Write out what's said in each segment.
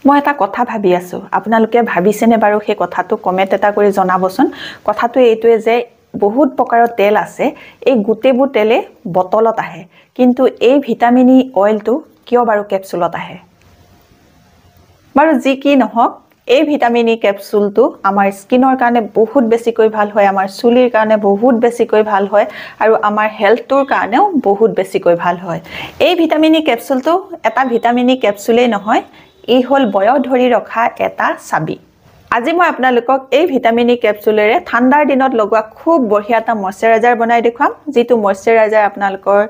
মই এটা কথা ভাবি আছো আপোনালোকে ভাবিছেনে বাৰু সেই কথাটো কমেন্ট এটা কৰি জনাবচোন কথাটো এইটোৱে যে বহুত প্ৰকাৰৰ তেল আছে এই গুটেবোৰ তেলে বটলত আহে কিন্তু এই ভিটামিন ই অইলটো কিয় বাৰু কেপচুলত আহে বাৰু যি কি নহওক এই ভিটামিন ই কেপচুলটো আমাৰ স্কিনৰ কাৰণে বহুত বেছিকৈ ভাল হয় আমাৰ চুলিৰ কাৰণে বহুত বেছিকৈ ভাল হয় আৰু আমাৰ হেলথটোৰ কাৰণেও বহুত বেছিকৈ ভাল হয় এই ভিটামিন ই কেপচুলটো এটা ভিটামিন ই কেপচুলেই নহয় ই হল বয়স ধৰি ৰখা এটা চাবি আজি মই আপোনালোকক এই ভিটামিন ই কেপচুলেৰে ঠাণ্ডাৰ দিনত লগোৱা খুব বঢ়িয়া এটা ময়শ্চাৰাইজাৰ বনাই দেখুৱাম যেটো ময়শ্চাৰাইজাৰ আপোনালোকৰ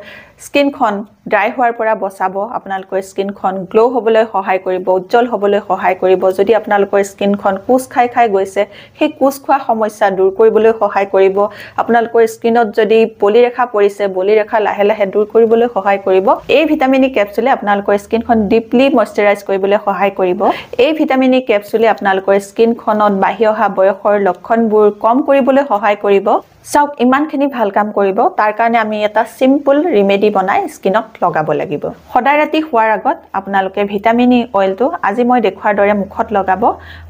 স্কিনখন ড্ৰাই হোৱাৰ পৰা বচাব আপোনালোকৰ স্কিনখন গ্লো হ'বলৈ সহায় কৰিব উজ্জ্বল হ'বলৈ সহায় কৰিব যদি আপোনালোকৰ স্কিনখন কুছ খাই খাই গৈছে সেই কুছ খোৱা সমস্যা দূৰ কৰিবলৈ সহায় কৰিব আপোনালোকৰ স্কিনত যদি পলিৰেখা পৰিছে পলিৰেখা লাহে লাহে দূৰ কৰিবলৈ সহায় কৰিব এই ভিটামিন ই কেপচুলে আপোনালোকৰ স্কিনখন ডিপলি ময়শ্চাৰাইজ কৰিবলৈ সহায় কৰিব এই ভিটামিন ই কেপচুলে আপোনালোকৰ স্কিনখনত বাঢ়ি অহা বয়সৰ লক্ষণবোৰ কম কৰিবলৈ সহায় কৰিব চাওক ইমানখিনি ভাল কাম কৰিব তাৰ কাৰণে আমি এটা সিম্পল ৰেমেডি বনাই স্কিনত লগাব লাগিব সদায় ৰাতি শুৱাৰ আগত আপোনালোকে ভিটামিন ই অইলটো আজি মই দেখুৱাৰ দৰে মুখত লগাব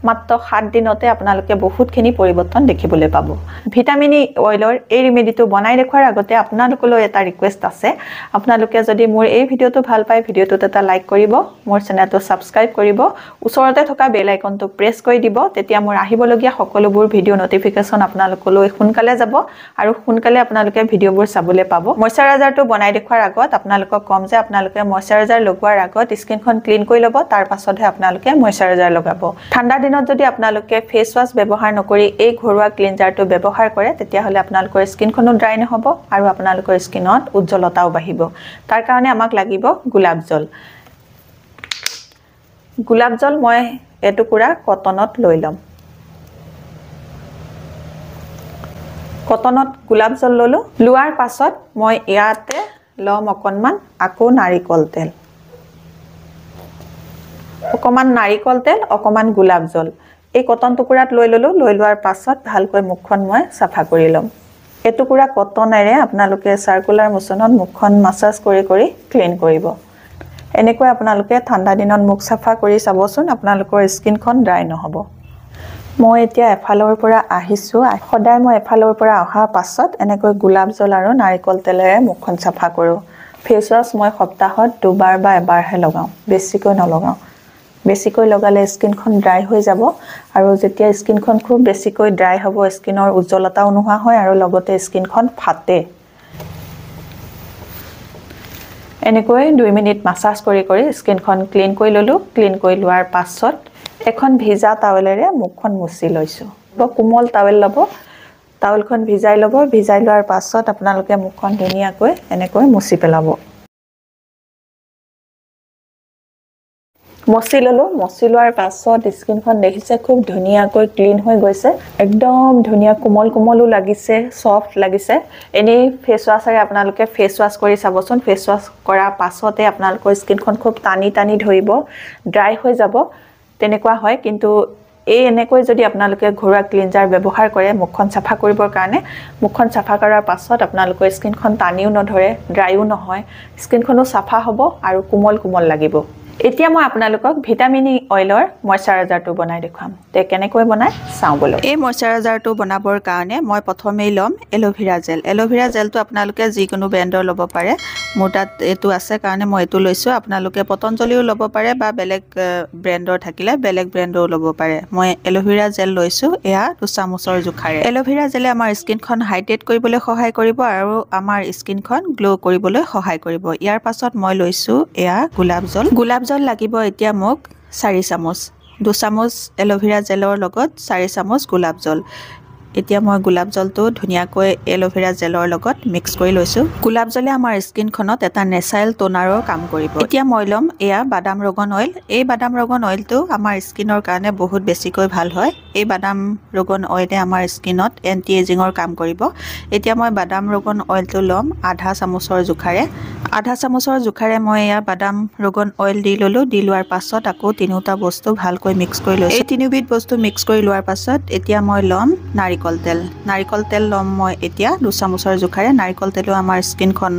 মাত্ৰ 7 দিনতে আপোনালোকে বহুতখিনি পৰিৱৰ্তন দেখিবলৈ পাব ভিটামিন ই অইলৰ এই ৰেমেডিটো বনাই দেখুৱাৰ আগতে আপোনালোকলৈ এটা ৰিকুৱেষ্ট আছে আপোনালোকে যদি মোৰ এই ভিডিওটো ভাল পায় ভিডিওটোত এটা লাইক কৰিব মোৰ চেনেলটো সাবস্ক্ৰাইব কৰিব ওচৰতে থকা বেল আইকনটো প্ৰেছ কৰি দিব তেতিয়া মোৰ আহিবলগীয়া সকলোবোৰ ভিডিও নটিফিকেশন আপোনালোকলৈ সোনকালে যাব আৰু সোনকালে আপোনালোকে ভিডিওবোৰ চাবলৈ পাব ময়শ্চাৰাইজাৰটো বনাই দেখুৱাৰ আগত আপোনালোকক কম যে আপোনালোকে ময়শ্চাৰাইজাৰ লগোৱাৰ আগত স্কিনখন ক্লিন কৰি ল'ব তাৰ পাছতহে আপোনালোকে ময়শ্চাৰাইজাৰ লগাব ঠাণ্ডা দিনত যদি আপোনালোকে ফেস ওয়াশ ব্যৱহাৰ নকৰি এই ঘৰুৱা ক্লিনজাৰটো ব্যৱহাৰ কৰে তেতিয়া হলে আপোনালোকৰ স্কিনখনো ড্ৰাই নহব আৰু আপোনালোকৰ স্কিনত উজ্জ্বলতাও বাঢ়িব তাৰ কাৰণে আমাক লাগিব গোলাপ জল মই এটুকুৰা কটনত লৈ লম কটনত গোলাপ জল ললো লোৱাৰ পাছত মই ইয়াতে লম অকনমান আকৌ নাৰিকল তেল অকমান নাৰিকল তেল অকমান গোলাপ জল এই কটন টুকুৰাত লৈ ললো লৈ লোৱাৰ পাছত ভালকৈ মুখখন মই সাফা কৰি লম এটুকুৰা কটনেৰে আপোনালোকে সাৰ্কুলাৰ মোচনত মুখখন মাসাজ কৰি কৰি ক্লিন কৰিব এনেকৈ আপোনালোকে ঠাণ্ডা দিনত মুখ সাফা কৰি চাবচোন আপোনালোকৰ স্কিনখন ড্ৰাই নহব মই এতিয়া এফালৰ পৰা আহিছো সদায় মই এফালৰ পৰা অহাৰ পাছত এনেকৈ গোলাপ জল আৰু নাৰিকল তেলেৰে মুখখন সাফা কৰো ফেস ওয়াশ মই সপ্তাহত দুবাৰ বা এবাৰহে লগাও বেছিকৈ নলগাও বেছিকৈ লগালে স্কিনখন ড্ৰাই হৈ যাব আৰু যেতিয়া স্কিনখন খুব বেছিকৈ ড্ৰাই হ'ব স্কিনৰ উজ্জ্বলতা নোহোৱা হয় আৰু লগতে স্কিনখন ফাটে এনেকৈ 2 মিনিট মাসাজ কৰি কৰি স্কিনখন ক্লিন কৰি ললো ক্লিন কৰি লোৱাৰ পাছত এখন ভিজা টাৱেলেৰে মুখখন মুছি লৈছো কোমল টাৱেল লব টাৱেলখন ভিজাই লব ভিজাই লোৱাৰ পাছত আপোনালোকে মুখখন ধুনিয়াকৈ এনেকৈ মুছি পেলাব মছি ললো মছি লোৱাৰ পাছত স্কিনখন দেখিছে খুব ধুনিয়াকৈ ক্লিন হৈ গৈছে একদম ধুনিয়া কোমল কোমলও লাগিছে সফট লাগিছে এনে ফেস ওয়াশৰে আপোনালোকে ফেস ওয়াশ কৰি চাবচোন ফেস ওয়াশ কৰাৰ পাছতে আপোনালোকৰ স্কিনখন খুব টানি টানি ধৰিব ড্ৰাই হৈ যাব তেনেকুৱা হয় কিন্তু এই এনেকৈ যদি আপোনালোকে ঘৰুৱা ক্লিনজাৰ ব্যৱহাৰ কৰে মুখখন সাফা কৰিবৰ কাৰণে মুখখন সাফা কৰাৰ পাছত আপোনালোকৰ স্কিনখন টানিও নধৰে ড্ৰাইও নহয় স্কিনখনো সাফা হ'ব আৰু কোমল কোমল লাগিব এতিয়া মই আপোনালোকক ভিটামিন ই অইলৰ ময়শ্চাৰাইজাৰটো বনাই দেখুৱাম তে কেনেকৈ বনাই চাও বলো এই ময়শ্চাৰাইজাৰটো বনাবৰ কাৰণে মই প্ৰথমেই লম এলোভেৰা জেলটো আপোনালোকে যিকোনো ব্ৰ্যান্ডৰ ল'ব পাৰে মোৰ তাত এটো আছে কাৰণে মই এটো লৈছো আপোনালোকে পতঞ্জলিও ল'ব পাৰে বা বেলেগ ব্ৰ্যান্ডৰ থাকিলে বেলেগ ব্ৰ্যান্ডও ল'ব পাৰে মই এলোভেৰা জেল লৈছো এয়া 2 চামুচৰ জুখাৰে এলোভেৰা জেলে আমাৰ স্কিনখন হাইড্ৰেট কৰিবলৈ সহায় কৰিব আৰু আমাৰ স্কিনখন গ্লো কৰিবলৈ সহায় কৰিব ইয়াৰ পাছত মই লৈছো এয়া গোলাপ জল লাগিব এতিয়া মোক 4 চামুচ 2 চামুচ এলোভেৰা জেলৰ লগত 4 চামুচ গোলাপ জল এতিয়া মই গোলাপ জলটো ধুনিয়াকৈ এলোভেৰা জেলৰ লগত মিক্স কৰি লৈছো গোলাপ জলে আমাৰ স্কিনখনত এটা নেচাৰেল টোনাৰৰ কাম কৰিব এতিয়া মই লম এয়া বাদাম ৰগন অইল এই বাদাম ৰগন অইলটো আমাৰ স্কিনৰ কাৰণে বহুত বেছিকৈ ভাল হয় এই বাদাম ৰগন অইলে আমাৰ স্কিনত এন্টি এজিংৰ কাম কৰিব এতিয়া মই বাদাম ৰগন অইলটো লম আধা চামুচৰ জুখাৰে মই এয়া বাদাম ৰগন অইল দি ললো দি লোৱাৰ পাছত আকৌ তিনিটা বস্তু ভালকৈ মিক্স কৰি লৈছো এই তিনিবিধ বস্তু মিক্স কৰি লোৱাৰ পাছত এতিয়া মই লম নাৰিকল নাৰিকল তেল ল'ম মই এতিয়া 2 চামুচৰ জোখাৰে নাৰিকল তেলো আমাৰ স্কিনখন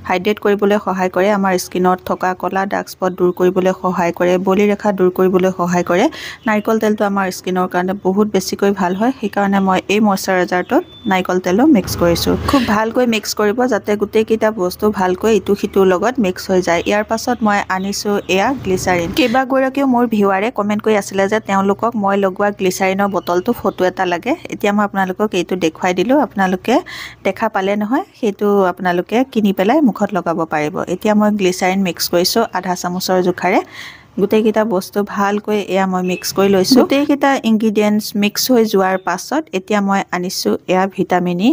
হাইড্ৰেট কৰিবলৈ সহায় কৰে আমাৰ স্কিনত থকা কলা ডাৰ্ক স্পট দূৰ কৰিবলৈ সহায় কৰে বলি ৰেখা দূৰ কৰিবলৈ সহায় কৰে নাৰিকল তেলটো আমাৰ স্কিনৰ কাৰণে বহুত বেছিকৈ ভাল হয় সেইকাৰণে মই এই ময়শ্চাৰাইজাৰটোত নাৰিকল তেলো মিক্স কৰিছোঁ খুব ভালকৈ মিক্স কৰিব যাতে গোটেই কিটা বস্তু ভালকৈ ইটো সিটোৰ লগত মিক্স হৈ যায় ইয়াৰ পাছত মই আনিছোঁ এয়া গ্লিচাৰিন কেইবাগৰাকীও মোৰ ভিউৱাৰে কমেণ্ট কৰি আছিলে যে তেওঁলোকক মই লগোৱা গ্লিচাৰিনৰ বটলটো ফটো এটা লাগে এতিয়া মই আপোনালোকক এইটো দেখুৱাই দিলোঁ আপোনালোকে দেখা পালে নহয় সেইটো আপোনালোকে কিনি পেলাই মুখত লগাব পাৰিব এতিয়া মই গ্লিচাৰিন মিক্স কৰিছোঁ আধা চামুচৰ জোখাৰে গোটেই কিটা বস্তু ভালকৈ এয়া মই মিক্স কৰি লৈছোঁ গোটেই কিটা ইনগ্ৰেডিয়েন্টছ মিক্স হৈ যোৱাৰ পাছত এতিয়া মই আনিছোঁ এয়া ভিটামিন ই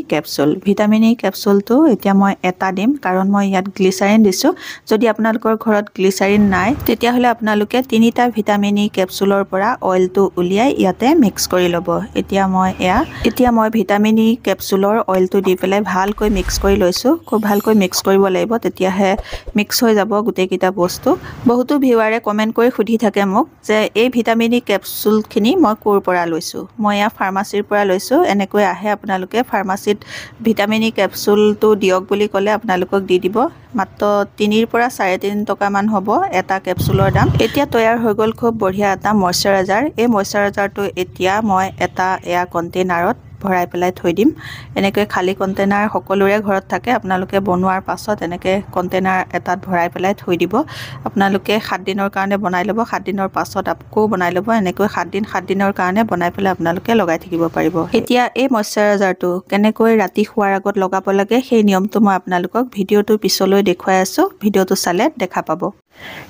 কেপচুলটো এতিয়া মই এটা দিম কাৰণ মই ইয়াত গ্লিচাৰিন দিছোঁ যদি আপোনালোকৰ ঘৰত গ্লিচাৰিন নাই তেতিয়াহ'লে আপোনালোকে 3টা ভিটামিন ই কেপচুলৰ পৰা অইলটো উলিয়াই ইয়াতে মিক্স কৰি ল'ব এতিয়া মই ভিটামিন ই কেপচুলৰ অইলটো দি পেলাই ভালকৈ মিক্স কৰি লৈছোঁ খুব ভালকৈ মিক্স কৰিব লাগিব তেতিয়াহে মিক্স হৈ যাব গোটেই কিটা বস্তু বহুতো ভিউৱাৰে কমেণ্ট কৰি সুধি থাকে মোক যে এই ভিটামিন ই কেপচুলখিনি মই ক'ৰ পৰা লৈছোঁ মই এয়া ফাৰ্মাচীৰ পৰা লৈছোঁ এনেকৈ আহে আপোনালোকে ফাৰ্মাচীত ভিটামিন ই কেপচুলটো দিয়ক বুলি ক'লে আপোনালোকক দি দিব মাত্ৰ 3 পৰা 3.5 টকামান হ'ব এটা কেপচুলৰ দাম এতিয়া তৈয়াৰ হৈ গ'ল খুব বঢ়িয়া এটা ময়শ্চাৰাইজাৰ এই ময়শ্চাৰাইজাৰটো এতিয়া মই এটা এয়া কণ্টেইনাৰত ভৰাই পেলাই থৈ দিম এনেকৈ খালি কণ্টেইনাৰ সকলোৰে ঘৰত থাকে আপোনালোকে বনোৱাৰ পাছত এনেকৈ কণ্টেইনাৰ এটাত ভৰাই পেলাই থৈ দিব আপোনালোকে 7 দিনৰ কাৰণে বনাই ল'ব 7 দিনৰ পাছত আকৌ বনাই ল'ব এনেকৈ 7 দিনৰ কাৰণে বনাই পেলাই আপোনালোকে লগাই থাকিব পাৰিব এতিয়া এই ময়শ্চাৰাইজাৰটো কেনেকৈ ৰাতি শোৱাৰ আগত লগাব লাগে সেই নিয়মটো মই আপোনালোকক ভিডিঅ'টো পিছলৈ দেখুৱাই আছোঁ ভিডিঅ'টো চালে দেখা পাব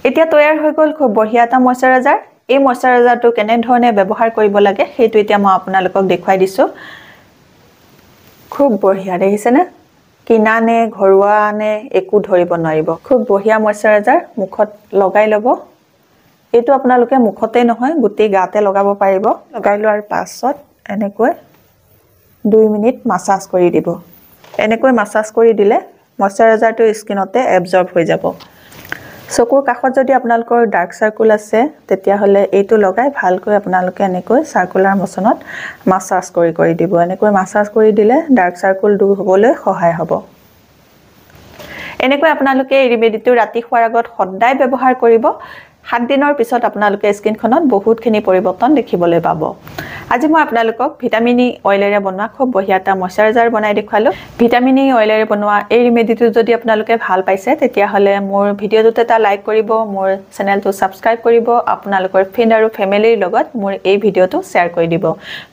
এতিয়া তৈয়াৰ হৈ গ'ল খুব বঢ়িয়া এটা ময়শ্চাৰাইজাৰ এই ময়শ্চাৰাইজাৰটো কেনে ধৰণে ব্যৱহাৰ কৰিব লাগে সেইটো এতিয়া মই আপোনালোকক দেখুৱাই দিছোঁ খুব বঢ়িয়া দেখিছেনে কিনা নে ঘৰুৱা নে একো ধৰিব নোৱাৰিব খুব বঢ়িয়া ময়শ্চাৰাইজাৰ মুখত লগাই ল'ব এইটো আপোনালোকে মুখতে নহয় গোটেই গাতে লগাব পাৰিব লগাই লোৱাৰ পাছত এনেকৈ 2 মিনিট মাসাজ কৰি দিব এনেকৈ মাসাজ কৰি দিলে ময়শ্চাৰাইজাৰটো স্কিনতে এবজৰ্ব হৈ যাব চকুৰ কাষত যদি আপোনালোকৰ ডাৰ্ক সাৰ্কুল আছে তেতিয়াহ'লে এইটো লগাই ভালকৈ আপোনালোকে এনেকৈ সাৰ্কুলাৰ মোচনত মাসাজ কৰি দিব এনেকৈ মাসাজ কৰি দিলে ডাৰ্ক সাৰ্কুল দূৰ হ'বলৈ সহায় হ'ব এনেকৈ আপোনালোকে এই ৰেমেডিটো ৰাতি শোৱাৰ আগত সদায় ব্যৱহাৰ কৰিব 7 দিনৰ পিছত আপোনালোকে স্কিনখনত বহুতখিনি পৰিৱৰ্তন দেখিবলৈ পাব আজি মই আপোনালোকক ভিটামিন ই অইলেৰে বনোৱা খুব বঢ়িয়া এটা ময়শ্চাৰাইজাৰ বনাই দেখুৱালো ভিটামিন ই অইলেৰে বনোৱা এই ৰেমেডিটো যদি আপোনালোকে ভাল পাইছে তেতিয়াহ'লে মোৰ ভিডিঅ'টোত এটা লাইক কৰিব মোৰ চেনেলটো সাবস্ক্ৰাইব কৰিব আপোনালোকৰ ফ্ৰেণ্ড আৰু ফেমিলিৰ লগত মোৰ এই ভিডিঅ'টো শ্বেয়াৰ কৰি দিব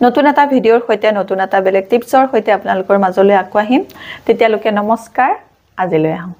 নতুন এটা ভিডিঅ'ৰ সৈতে নতুন এটা বেলেগ টিপছৰ সৈতে আপোনালোকৰ মাজলৈ আকৌ আহিম তেতিয়ালৈকে নমস্কাৰ আজিলৈ আহোঁ